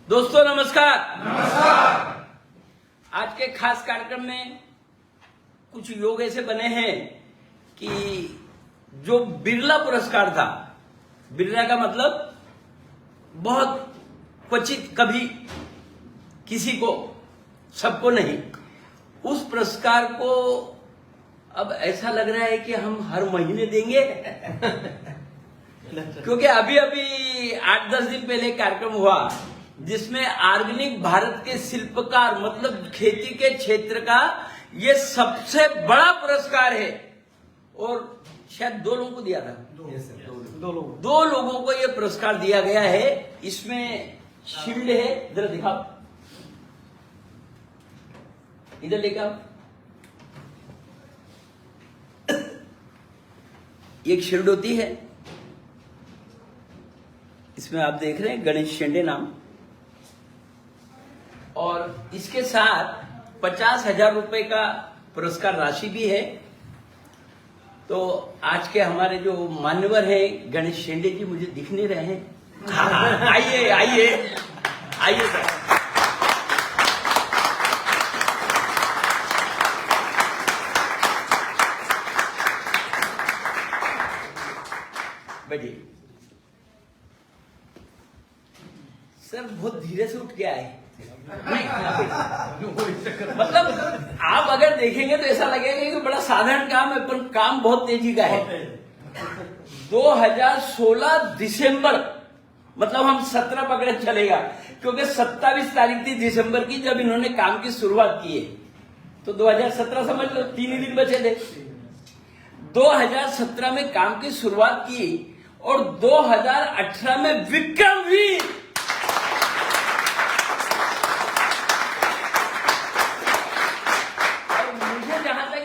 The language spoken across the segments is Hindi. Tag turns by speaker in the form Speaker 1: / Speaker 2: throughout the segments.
Speaker 1: दोस्तों नमस्कार।
Speaker 2: नमस्कार।
Speaker 1: आज के खास कार्यक्रम में कुछ योग ऐसे बने हैं कि जो बिरला पुरस्कार था, बिरला का मतलब बहुत क्वचित, कभी, किसी को, सबको नहीं, उस पुरस्कार को अब ऐसा लग रहा है कि हम हर महीने देंगे क्योंकि अभी अभी 8-10 दिन पहले कार्यक्रम हुआ जिसमें ऑर्गेनिक भारत के शिल्पकार, मतलब खेती के क्षेत्र का ये सबसे बड़ा पुरस्कार है और शायद 2 लोगों को दिया था। दो लोगों को ये पुरस्कार दिया गया है। इसमें शील्ड है, जरा दिखाओ, इधर लेकर आओ। एक शील्ड होती है, इसमें आप देख रहे हैं गणेश शेंडे नाम, और इसके साथ 50,000 रुपए का पुरस्कार राशि भी है। तो आज के हमारे जो मान्यवर हैं गणेश शेंडे जी मुझे दिख नहीं रहे हैं। आइए आइए आइए सर। बैठिए सर, बहुत धीरे से उठ के आए। मतलब आप अगर देखेंगे तो ऐसा लगेगा कि बड़ा साधारण काम है, पर काम बहुत तेजी का है। 2016 दिसंबर, मतलब हम 17 पकड़े चलेगा, क्योंकि 27 तारीख थी दिसंबर की जब इन्होंने काम की शुरुआत की है। तो 2017 समझ लो, 3 ही दिन बचे थे। 2017 में काम की शुरुआत की और 2018 में विक्रमवीर,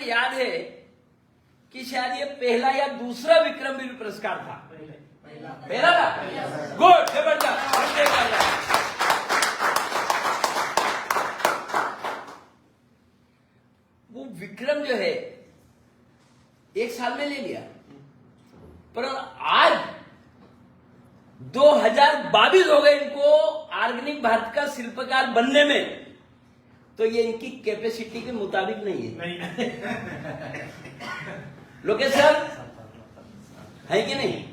Speaker 1: याद है कि शायद ये पहला या दूसरा विक्रमवीर पुरस्कार था। पहला था। गुड, जबरदस्त। वो विक्रम जो है 1 साल में ले लिया, पर आज 2022 हो गए इनको ऑर्गेनिक भारत का शिल्पकार बनने में। तो ये इनकी कैपेसिटी के मुताबिक नहीं है। लोकेश सर है कि नहीं?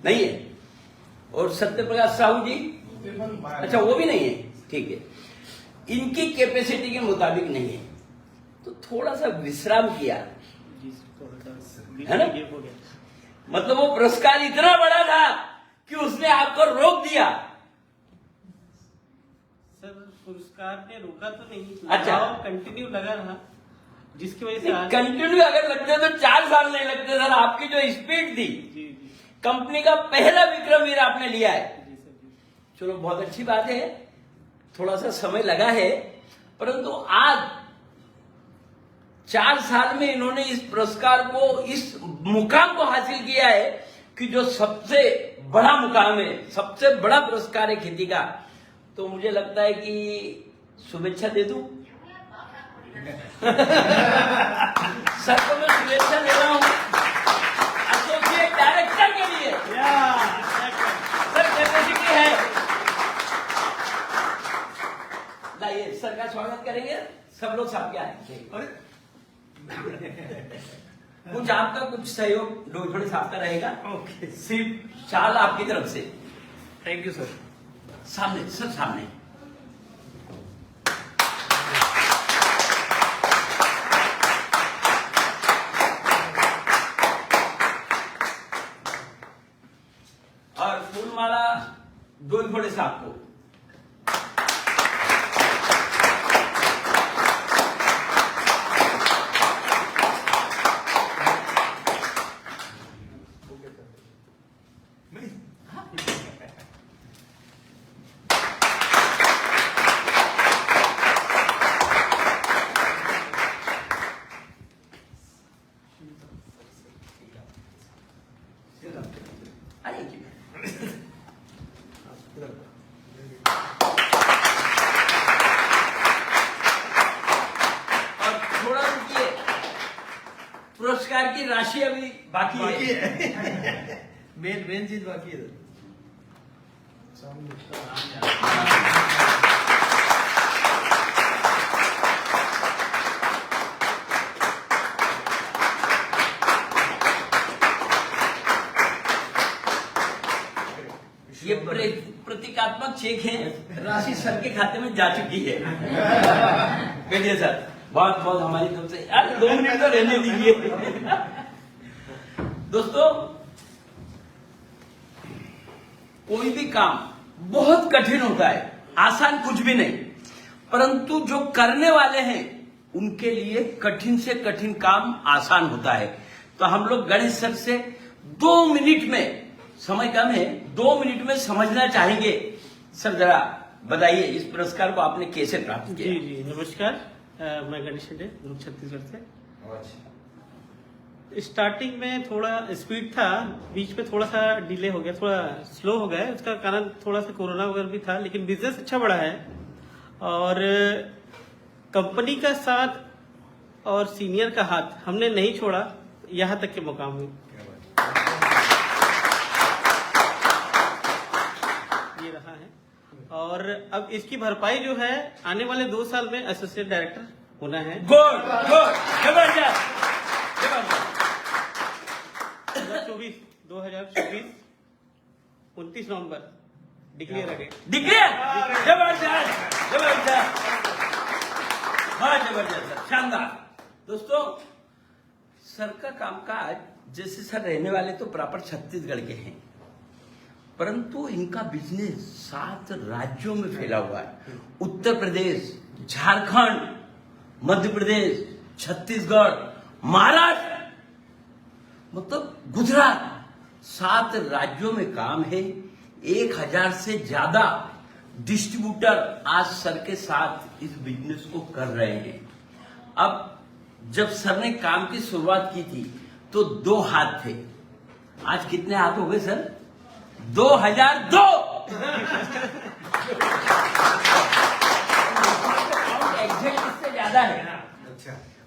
Speaker 1: नहीं है। और सत्य प्रकाश साहू जी, अच्छा वो भी नहीं है, ठीक है। इनकी कैपेसिटी के मुताबिक नहीं है, तो थोड़ा सा विश्राम किया है ना। मतलब वो पुरस्कार इतना बड़ा था कि उसने आपको रोक दिया।
Speaker 3: पुरस्कार ने रोका तो नहीं,
Speaker 1: अच्छा,
Speaker 3: कंटिन्यू लगा रहा, जिसकी वजह से
Speaker 1: कंटिन्यू अगर लगते तो 4 साल नहीं लगते सर। आपकी जो स्पीड थी, कंपनी का पहला विक्रमवीर आपने लिया है। चलो बहुत अच्छी बात है, थोड़ा सा समय लगा है, परंतु आज 4 साल में इन्होंने इस पुरस्कार को, इस मुकाम को हासिल किया है कि जो सबसे बड़ा मुकाम है, सबसे बड़ा पुरस्कार है खेती का। तो मुझे लगता है कि शुभेच्छा दे दूं। सर को मैं शुभेच्छा दे रहा हूं एसोसिएट डायरेक्टर के लिए। सर कैपेसिटी है, लाइए सर का स्वागत करेंगे। सब लोग सबके आए। कुछ आपका कुछ सहयोग डोजोड़े साहब का रहेगा। ओके, सिर्फ शाल आपकी तरफ से। Thank you sir. सामने सर, सामने। और फूलमाला डोजोड़े साहब को। पुरस्कार की राशि अभी बाकी है।
Speaker 2: मेन चीज बाकी है।
Speaker 1: ये प्रतीकात्मक चेक है, राशि सर के खाते में जा चुकी है। बैठिए सर, बहुत बहुत हमारी तरफ से। यार 2 मिनट तो रहने दीजिए। दोस्तों, कोई भी काम बहुत कठिन होता है, आसान कुछ भी नहीं, परंतु जो करने वाले हैं उनके लिए कठिन से कठिन काम आसान होता है। तो हम लोग गणेश सर से 2 मिनट में, समय कम है, 2 मिनट में समझना चाहेंगे। सर जरा बताइए इस पुरस्कार को आपने कैसे प्राप्त किया?
Speaker 3: जी जी नमस्कार, मैं गणेश शेट्टी, दुर्ग छत्तीसगढ़ से। स्टार्टिंग में थोड़ा स्पीड था, बीच में थोड़ा सा डिले हो गया, थोड़ा स्लो हो गया। उसका कारण थोड़ा सा कोरोना वगैरह भी था, लेकिन बिजनेस अच्छा बढ़ा है और कंपनी का साथ और सीनियर का हाथ हमने नहीं छोड़ा, यहाँ तक के मुकाम में ये रहा है। और अब इसकी भरपाई जो है आने वाले 2 साल में एसोसिएट डायरेक्टर होना है।
Speaker 1: गुड गुड, जबरदस्त जबरदस्त।
Speaker 3: 2024 29 नवंबर डिक्लेयर है।
Speaker 1: डिक्लेयर, जबरदस्त जबरदस्त, बहुत जबरदस्त सर, शानदार। दोस्तों, सर का कामकाज, जैसे सर रहने वाले तो प्रॉपर छत्तीसगढ़ के हैं, परंतु इनका बिजनेस 7 राज्यों में फैला हुआ है। उत्तर प्रदेश, झारखंड, मध्य प्रदेश, छत्तीसगढ़, महाराष्ट्र, मतलब गुजरात, 7 राज्यों में काम है। 1000 से ज्यादा डिस्ट्रीब्यूटर आज सर के साथ इस बिजनेस को कर रहे हैं। अब जब सर ने काम की शुरुआत की थी तो 2 हाथ थे, आज कितने हाथ हो गए सर? 2002। एग्जैक्ट इससे ज्यादा है।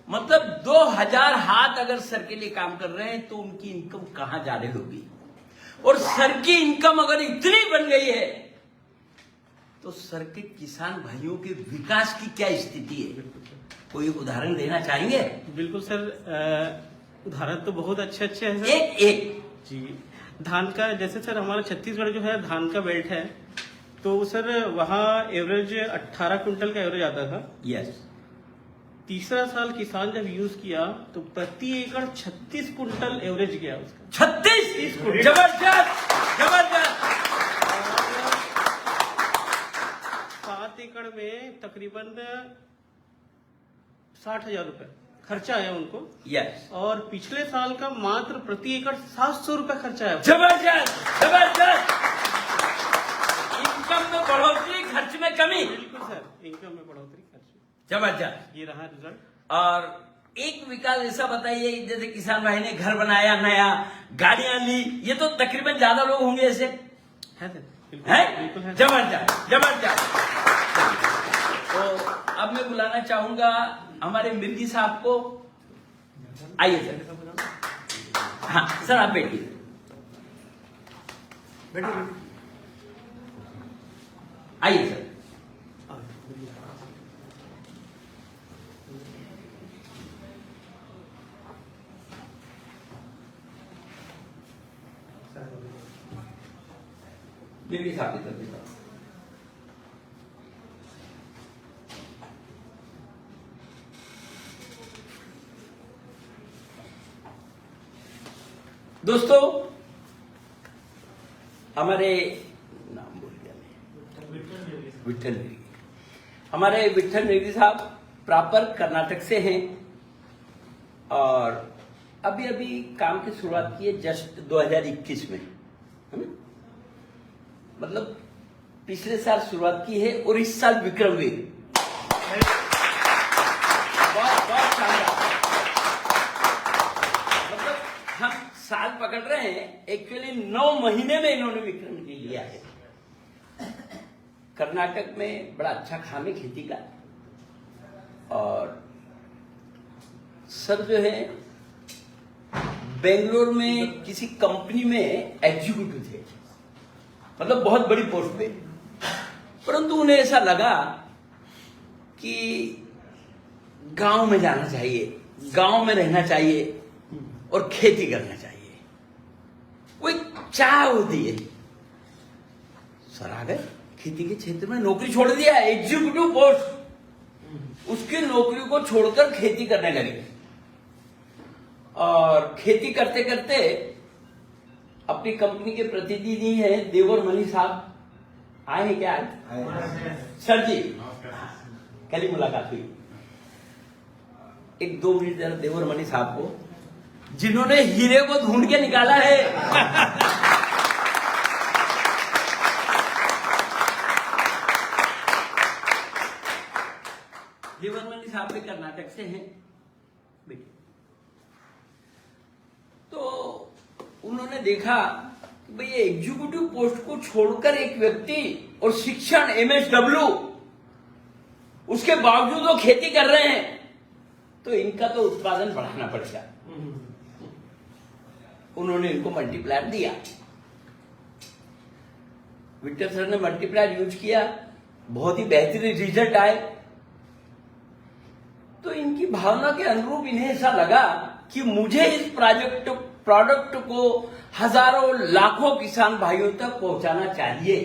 Speaker 1: मतलब 2000 हाथ अगर सर के लिए काम कर रहे हैं तो उनकी इनकम कहां जा रही होगी। और सर की इनकम अगर इतनी बन गई है तो सर के किसान भाइयों के विकास की क्या स्थिति है? कोई उदाहरण देना चाहेंगे?
Speaker 3: बिल्कुल सर, उदाहरण तो बहुत अच्छे अच्छे हैं सर।
Speaker 1: एक
Speaker 3: जी, धान का, जैसे सर हमारा छत्तीसगढ़ जो है धान का बेल्ट है, तो सर वहाँ एवरेज 18 कुंटल का एवरेज आता था।
Speaker 1: यस।
Speaker 3: तीसरा साल किसान जब यूज किया तो प्रति एकड़ 36 कुंटल एवरेज गया उसका।
Speaker 1: 36 कुंटल, जबरदस्त जबरदस्त।
Speaker 3: 7 एकड़ में तकरीबन 60,000 रुपए खर्चा आया उनको।
Speaker 1: यस।
Speaker 3: और पिछले साल का मात्र प्रति एकड़ 700 रुपए खर्चा आया।
Speaker 1: जबरदस्त जबरदस्त। इनकम में बढ़ोतरी, खर्च में कमी।
Speaker 3: बिल्कुल सर, इनकम में बढ़ोतरी, खर्च में।
Speaker 1: जबरदस्त।
Speaker 3: ये रहा रिजल्ट।
Speaker 1: और एक विकास ऐसा बताइए, जैसे किसान भाई ने घर बनाया, नया गाड़ियां ली, ये तो तकरीबन ज्यादा लोग होंगे ऐसे,
Speaker 3: है सर?
Speaker 1: बिल्कुल है। जबरदस्त जबरदस्त। तो अब मैं बुलाना चाहूंगा हमारे मिर्गी साहब को। आइए सर। हाँ सर, आप बैठिए। आइए सर। मिर्गी साहब की तरफ। दोस्तों, हमारे नाम बोल दिया मैं, विठल नेगी। हमारे विठल नेगी साहब प्रॉपर कर्नाटक से हैं और अभी अभी काम की शुरुआत की है, जस्ट 2021 में, है ना? मतलब पिछले साल शुरुआत की है और इस साल विक्रमवीर। बहुत बहुत शानदार। मतलब हम साल पकड़ रहे हैं, एक्चुअली 9 महीने में इन्होंने विक्रम ले लिया है। कर्नाटक में बड़ा अच्छा काम है खेती का। और सर जो है बेंगलोर में किसी कंपनी में एग्जीक्यूटिव थे, मतलब बहुत बड़ी पोस्ट पे, परंतु उन्हें ऐसा लगा कि गांव में जाना चाहिए, गांव में रहना चाहिए और खेती करना चाहिए। कोई चाह होती है। सर आ गए, खेती के क्षेत्र में नौकरी छोड़ दिया, एग्जीक्यूटिव पोस्ट, उसकी नौकरी को छोड़कर खेती करने लगे। और खेती करते करते अपनी कंपनी के प्रतिनिधि हैं देवर मनी साहब, आए हैं क्या आज? सर जी, कल ही मुलाकात हुई। 1-2 मिनट जरा देवर मनी साहब को, जिन्होंने हीरे को ढूंढ के निकाला है। देवर मनी साहब भी कर्नाटक से हैं बेटे। तो उन्होंने देखा कि भाई ये एग्जीक्यूटिव पोस्ट को छोड़कर एक व्यक्ति और शिक्षण MSW, उसके बावजूद वो खेती कर रहे हैं, तो इनका तो उत्पादन बढ़ाना पड़ेगा। उन्होंने इनको मल्टीप्लायर दिया। विक्टर सर ने मल्टीप्लायर यूज किया, बहुत ही बेहतरीन रिजल्ट आए। तो इनकी भावना के अनुरूप इन्हें ऐसा लगा कि मुझे इस प्रोडक्ट को हजारों लाखों किसान भाइयों तक पहुंचाना चाहिए।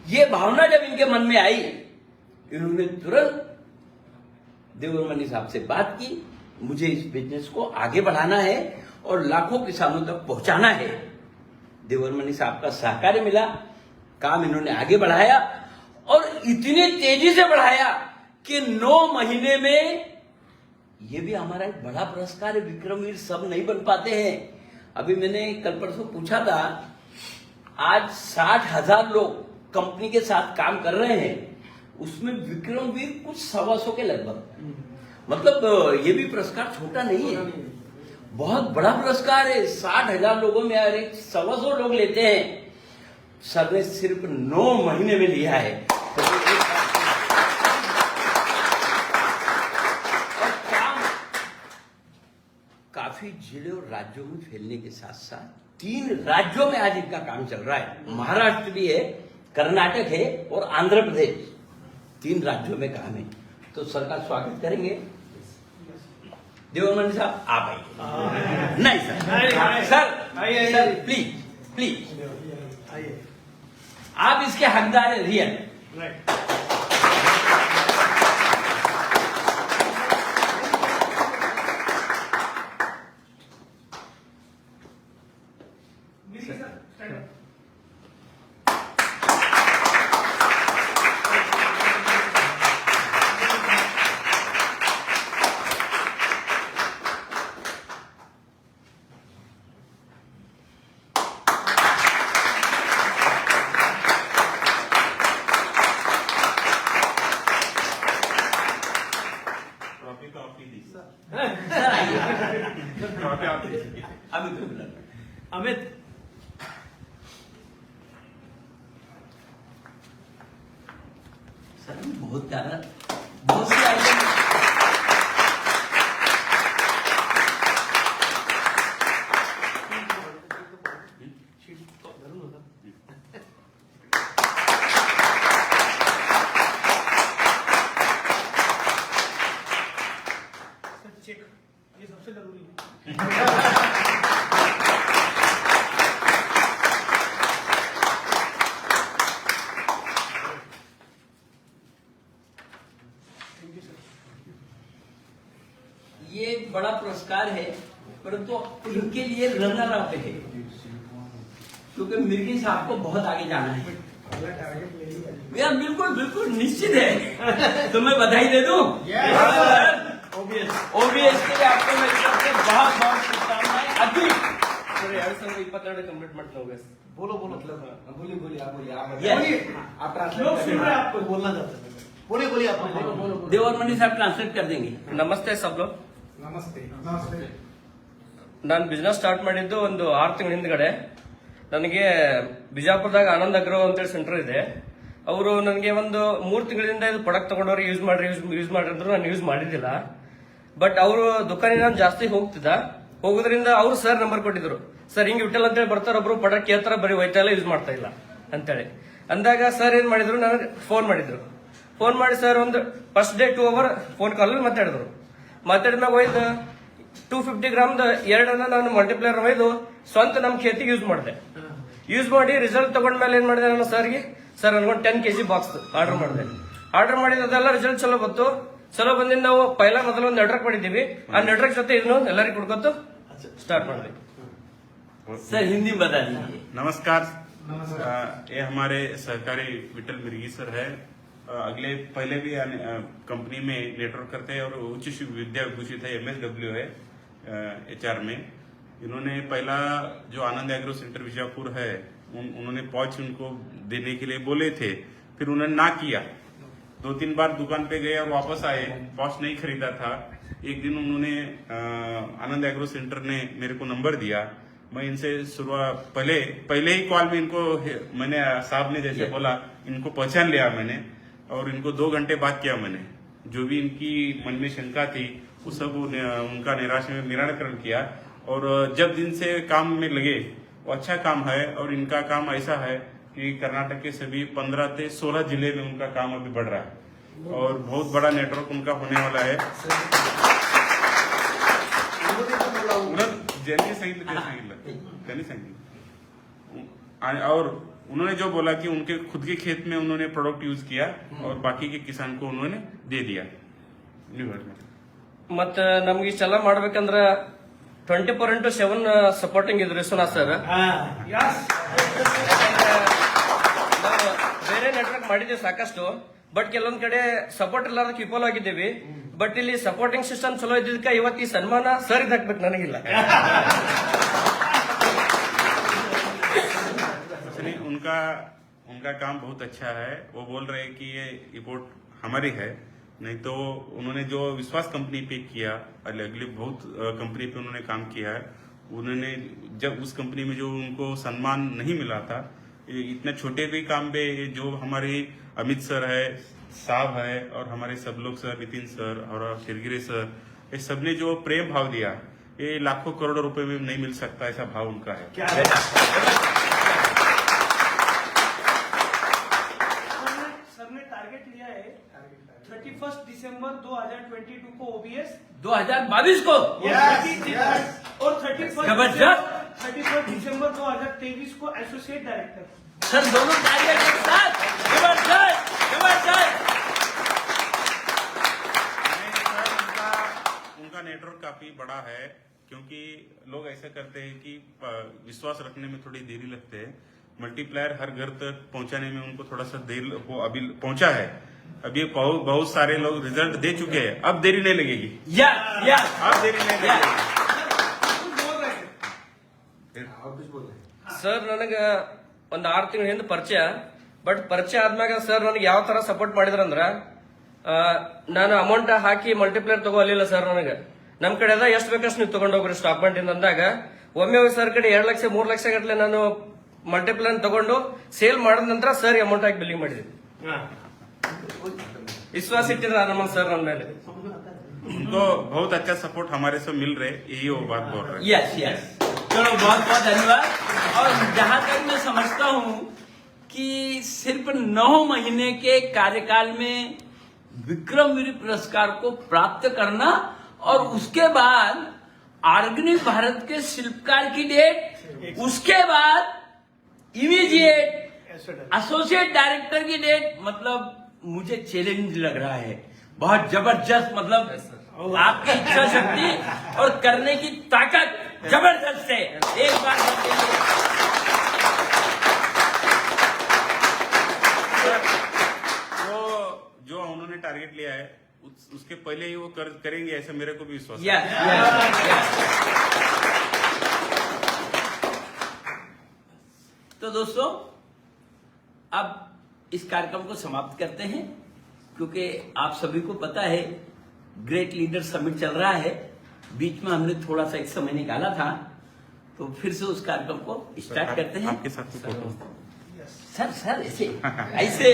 Speaker 1: ये भावना जब इनके मन में आई, इन्होंने तुरंत देवर मनी साहब से बात की, मुझे इस बिजनेस को आगे बढ़ाना है और लाखों किसानों तक पहुंचाना है। देवर मनी साहब का सहकार्य मिला, काम इन्होंने आगे बढ़ाया और इतनी तेजी से बढ़ाया कि 9 महीने में, ये भी हमारा एक बड़ा पुरस्कार है, विक्रमवीर सब नहीं बन पाते हैं। अभी मैंने कल परसों पूछा था, आज 60,000 लोग कंपनी के साथ काम कर रहे हैं, उसमें विक्रमवीर कुछ 125 के लगभग। मतलब ये भी पुरस्कार छोटा नहीं है, बहुत बड़ा पुरस्कार है। 60,000 लोगों में अगर 125 लोग लेते हैं, सर ने सिर्फ 9 महीने में लिया है। काफी जिलों और राज्यों में फैलने के साथ साथ 3 राज्यों में आज इनका काम चल रहा है। महाराष्ट्र भी है, कर्नाटक है और आंध्र प्रदेश, 3 राज्यों में काम है। तो सर का स्वागत करेंगे। देवर मनी साहब आप आइए। नहीं सर, सर प्लीज प्लीज, आप इसके हकदार हैं, रियल।
Speaker 3: अमित,
Speaker 1: सर बहुत ज्यादा, बहुत सी आइटम
Speaker 3: चेक, ये सबसे जरूरी है।
Speaker 1: ये एक बड़ा पुरस्कार है, परंतु इनके लिए रनर अप है, क्योंकि मिर्गी साहब को बहुत आगे जाना है। यार बिल्कुल बिल्कुल निश्चित है। तो मैं बधाई दे दूं? ओबीएस के लिए आपको मेरी तरफ से बहुत बहुत शुभकामनाएं। अभी
Speaker 2: सर 2022 कंप्लीट मत लोगे,
Speaker 3: बोलो
Speaker 2: मतलब बोलिए आप
Speaker 3: लोग सुन रहे हैं, आपको बोलना चाहते हैं, बोलिए आप बोलो।
Speaker 1: देवर मनी साहब ट्रांसलेट कर देंगे।
Speaker 2: ನಮಸ್ತೆ सब लोग।
Speaker 3: ನಮಸ್ತೆ।
Speaker 2: ನಾನು ಬಿಸ್ನೆಸ್ ಸ್ಟಾರ್ಟ್ ಮಾಡಿದ್ದು ಒಂದು 6 ತಿಂಗಳ ಹಿಂದ್ಗಡೆ। ನನಗೆ ಬಿಜಾಪುರದಾಗ ಆನಂದ್ ಅಗ್ರೋ ಅಂತೇಳಿ ಸೆಂಟರ್ ಇದೆ, ಅವರು ನನಗೆ ಒಂದು 3 ತಿಂಗಳಿಂದ ಇದು ಪ್ರಾಡಕ್ಟ್ ತಗೊಂಡವ್ರು ಯೂಸ್ ಮಾಡ್ರಿ ಅಂದ್ರು, ನಾನು ಯೂಸ್ ಮಾಡಿದ್ದಿಲ್ಲ. ಬಟ್ ಅವರು ದುಕಾನಿಗೆ ನಾನು ಜಾಸ್ತಿ ಹೋಗೋದ್ರಿಂದ ಅವ್ರು ಸರ್ ನಂಬರ್ ಕೊಟ್ಟಿದ್ರು, ಸರ್ ಹಿಂಗ್ ವಿಠಲ್ ಅಂತೇಳಿ ಬರ್ತಾರ, ಒಬ್ರು ಪ್ರಾಡಕ್ಟ್ ಕೇಳ್ತಾರ, ಬರೀ ಒಯ್ತಾ ಇಲ್ಲ, ಯೂಸ್ ಮಾಡ್ತಾ ಇಲ್ಲ ಅಂತೇಳಿ ಅಂದಾಗ ಸರ್ ಏನ್ ಮಾಡಿದ್ರು, ನನಗೆ ಫೋನ್ ಮಾಡಿದ್ರು. ಫೋನ್ ಮಾಡಿ ಸರ್ ಒಂದು first day 2 hour phone call ಮಾತಾಡಿದ್ರು. ಮಾತಾಡಿದ್ಮ್ಯಾಗ ಒಯ್ದು 250 ಗ್ರಾಮ್ದ 2 ನಾನು ಮಲ್ಟಿಪ್ಲೇಯರ್ ಒಯ್ದು ಸ್ವಂತ ನಮ್ ಖೇತಿಗೆ ಯೂಸ್ ಮಾಡಿದೆ. ಯೂಸ್ ಮಾಡಿ ರಿಸಲ್ಟ್ ತಗೊಂಡ್ಮೇಲೆ ಏನ್ ಮಾಡಿದೆ ನಾನು ಸರ್ಗೆ, ಸರ್ ನನ್ಗೊಂದು 10 kg ಬಾಕ್ಸ್ ಆರ್ಡರ್ ಮಾಡಿದೆ. ಆರ್ಡರ್ ಮಾಡಿದ ಅದೆಲ್ಲ ರಿಸಲ್ಟ್ ಚಲೋ ಬಂತು. ಚಲೋ ಬಂದಿಂದ ನಾವು ಪೈಲ ಮೊದಲು ಒಂದು ನೆಟ್ವರ್ಕ್ ಮಾಡಿದೀವಿ. ಆ ನೆಟ್ವರ್ಕ್ ಜೊತೆ ಇದನ್ನು ಎಲ್ಲರಿಗೂ ಕೊಡ್ಕೊತು स्टार्ट कर दें।
Speaker 1: सर हिंदी में बता दीजिए।
Speaker 4: नमस्कार। ये हमारे सहकारी विठल मिर्गी सर है। अगले पहले भी कंपनी में नेटवर्क करते हैं और उच्च विद्या भूषित है, MSW है HR में। इन्होंने पहला जो आनंद एग्रो सेंटर विजापुर है उन्होंने पहुंच उनको देने के लिए बोले थे, फिर उन्होंने ना किया। 2-3 बार दुकान पे गए और वापस आए, पॉच नहीं खरीदा था। एक दिन उन्होंने आनंद एग्रो सेंटर ने मेरे को नंबर दिया। मैं इनसे शुरुआत पहले ही कॉल में इनको मैंने साहब ने जैसे बोला इनको पहचान लिया मैंने, और इनको 2 घंटे बात किया मैंने। जो भी इनकी मन में शंका थी वो सब उनका निराशा में निराकरण किया, और जब दिन से काम में लगे वो अच्छा काम है। और इनका काम ऐसा है कि कर्नाटक के सभी 15 से 16 जिले में उनका काम अभी बढ़ रहा है, और बहुत बड़ा नेटवर्क उनका होने वाला है। और उन्होंने जो बोला कि उनके खुद के खेत में उन्होंने प्रोडक्ट यूज किया और बाकी के किसान को उन्होंने दे दिया।
Speaker 2: मत नಮ್ಗೆ ಇಷ್ಟೆಲ್ಲ ಮಾಡ್ಬೇಕಂದ್ರ 24/7 ಸಪೋರ್ಟಿಂಗ್ ಇದ್ರು ವಿಶ್ವನಾಥ್ ಸರ್. ಬೇರೆ ನೆಟ್ವರ್ಕ್ ಮಾಡಿದ್ದೀವಿ ಸಾಕಷ್ಟು, ಬಟ್ ಕೆಲವೊಂದ್ ಕಡೆ ಸಪೋರ್ಟ್ ಇಲ್ಲಾರ್ದಕ್ಕೆ ವಿಫಲ ಆಗಿದ್ದೀವಿ. ಬಟ್ ಇಲ್ಲಿ ಸಪೋರ್ಟಿಂಗ್ ಸಿಸ್ಟಮ್ ಚಲೋ ಇದ್ದಿದ್ದಕ್ಕೆ ಇವತ್ತು ಈ ಸನ್ಮಾನ ಸರ್ ಹಾಕ್ಬೇಕು ನನಗಿಲ್ಲ.
Speaker 4: उनका काम बहुत अच्छा है। वो बोल रहे हैं कि ये रिपोर्ट हमारी है, नहीं तो उन्होंने जो विश्वास कंपनी पे किया, अगले बहुत कंपनी पे उन्होंने काम किया है। उन्होंने जब उस कंपनी में जो उनको सम्मान नहीं मिला था, इतने छोटे भी काम पे जो हमारे अमित सर है, साहब है, और हमारे सब लोग सर, नितिन सर और शिरगिरे सर, ये सबने जो प्रेम भाव दिया, ये लाखों करोड़ों रुपए में नहीं मिल सकता, ऐसा भाव उनका है।
Speaker 3: सर ने टारगेट लिया है 31 दिसंबर 2022 को OBS,
Speaker 1: 2022 को
Speaker 3: और 31 दिसंबर 2023 को एसोसिएट डायरेक्टर।
Speaker 1: सर दोनों टारगेट एक साथ, जबरदस्त जबरदस्त।
Speaker 4: उनका नेटवर्क काफी बड़ा है, क्योंकि लोग ऐसा करते हैं कि विश्वास रखने में थोड़ी देरी लगते है। मल्टीप्लायर हर घर तक पहुंचाने में उनको थोड़ा सा देर अभी पहुंचा है। अभी बहुत सारे लोग रिजल्ट दे चुके हैं, अब देरी नहीं लगेगी। अब देरी नहीं लगेगी।
Speaker 2: ಸರ್ ನನಗ ಒಂದ್ 6 ತಿಂಗಳ ಹಿಂದೆ ಪರಿಚಯ, ಬಟ್ ಪರಿಚಯ ಆದ್ಮ್ಯಾಗ ಸರ್ ನನಗೆ ಯಾವ ತರ ಸಪೋರ್ಟ್ ಮಾಡಿದ್ರಂದ್ರ, ನಾನು ಅಮೌಂಟ್ ಹಾಕಿ ಮಲ್ಟಿಪ್ಲೇಯರ್ ತಗೋಲಿಲ್ಲ ಸರ್. ನನಗೆ ನಮ್ ಕಡೆ ಎಲ್ಲ ಎಷ್ಟು ಬೇಕಷ್ಟು ನೀವು ತಗೊಂಡೋಗ್ರಿ ಸ್ಟಾಕ್ ಪಾಯಿಂಟ್ ಅಂದಾಗ, ಒಮ್ಮೆ ಸರ್ ಕಡೆ 2 ಲಕ್ಷ 3 ಲಕ್ಷ ಗಟ್ಟಲೆ ನಾನು ಮಲ್ಟಿಪ್ಲೇಯರ್ ತಗೊಂಡು ಸೇಲ್ ಮಾಡಿದ ನಂತರ ಸರ್ ಅಮೌಂಟ್ ಹಾಕಿ ಬಿಲ್ಲಿಂಗ್ ಮಾಡಿದ್ವಿ. विश्वास इतना नमन सर मेरे
Speaker 4: उनको बहुत अच्छा सपोर्ट हमारे से मिल रहे, यही वो बात बोल रहे।
Speaker 1: यस चलो बहुत बहुत धन्यवाद। और जहां तक मैं समझता हूं कि सिर्फ 9 महीने के कार्यकाल में विक्रमवीर पुरस्कार को प्राप्त करना, और उसके बाद ऑर्गेनिक भारत के शिल्पकार की डेट, उसके बाद इमीडिएट एसोसिएट डायरेक्टर की डेट, मतलब मुझे चैलेंज लग रहा है बहुत जबरदस्त। मतलब आपकी इच्छा शक्ति और करने की ताकत जबरदस्त है। एक बार
Speaker 4: जो उन्होंने टारगेट लिया है उसके पहले ही वो करेंगे, ऐसा मेरे को भी विश्वास है।
Speaker 1: तो दोस्तों अब इस कार्यक्रम को समाप्त करते हैं, क्योंकि आप सभी को पता है ग्रेट लीडर समिट चल रहा है। बीच में हमने थोड़ा सा एक समय निकाला था, तो फिर से उस कार्यक्रम को स्टार्ट करते हैं।
Speaker 4: आपके साथ
Speaker 1: सर ऐसे